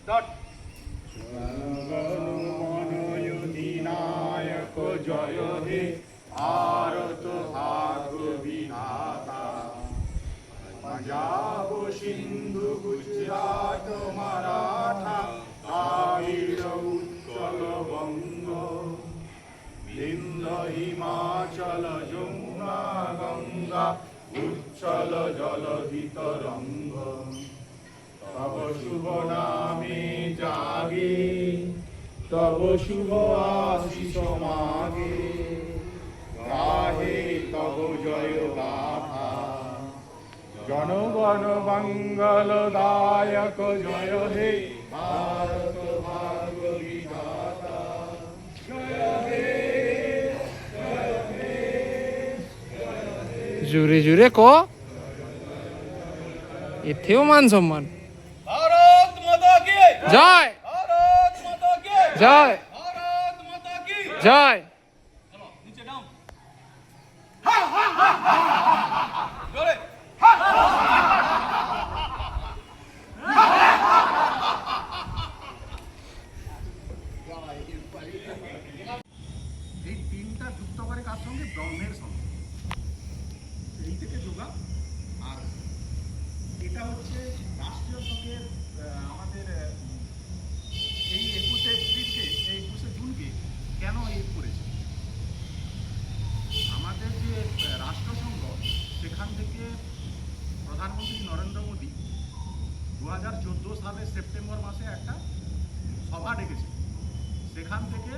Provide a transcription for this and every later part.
Start. মনোয়ধিনায়ক জয় হে ভারত ভাগ্য বিধাতা, পঞ্জাব সিন্ধু গুজরাট মারাঠা দ্রাবিড় উৎকল বঙ্গ, বিন্ধ্য হিমাচল যমুনা গঙ্গা উচ্ছল জলধি তরঙ্গ, তব শুভ নামে জাগে তব শুভ আশিস মাগে, গাহে তব জয় গাথা, জনগণ মঙ্গল দায়ক জয় হে ভারত ভাগ্য বিধাতা, জয় হে জোরে জোরে ক, এতেও মান সম্মান। ভারত মাতা কি জয়, ভারত মাতা কি জয়, ভারত মাতা কি জয়। চলো নিচে নাও জোরে এই তিনটা যুক্ত করে কার সঙ্গে? ব্রহ্মের সঙ্গে। এই থেকে যোগা। আর এটা হচ্ছে রাষ্ট্রীয় সঙ্গের আমাদের এই 21শে এপ্রিলকে, এই 21শে জুনকে কেন এই করেছে? আমাদের যে রাষ্ট্রসংঘ, সেখান থেকে প্রধানমন্ত্রী নরেন্দ্র মোদী 2014 সালের সেপ্টেম্বর মাসে একটা সভা ডেকেছে। সেখান থেকে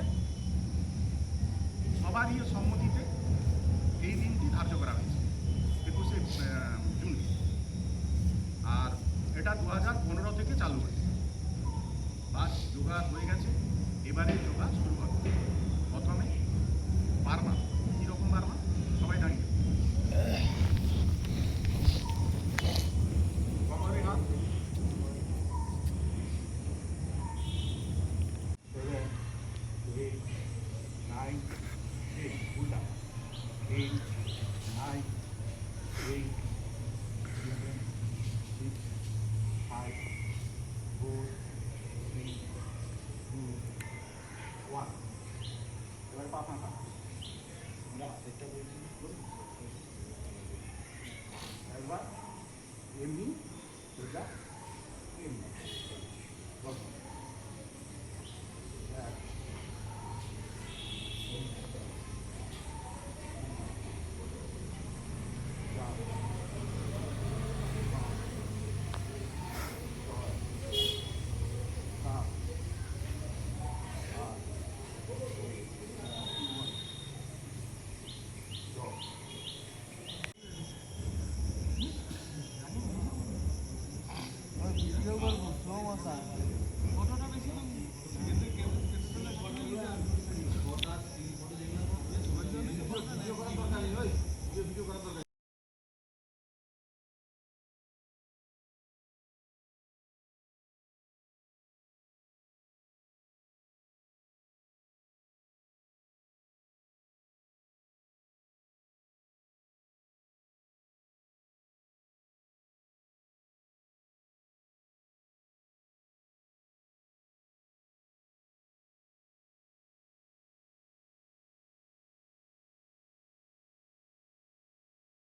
সবারই সম্মতিতে এই দিনটি ধার্য করা হয়েছে 21শে জুনকে। আর এটা 2015 থেকে চালু হয়েছে। বাস যোগা হয়ে গেছে, এবারে যোগা শুরু হবে। প্রথমে বার্মা, কীরকম বার্মা সবাই দাঁড়িয়ে কোমরে হাত, 7, 8, 9, 10, উল্টা 8, 9, 8, 7, 6, 5, 4, 3, 2, 1. এবার পা ফাঁকা। একবার এমনি সোজা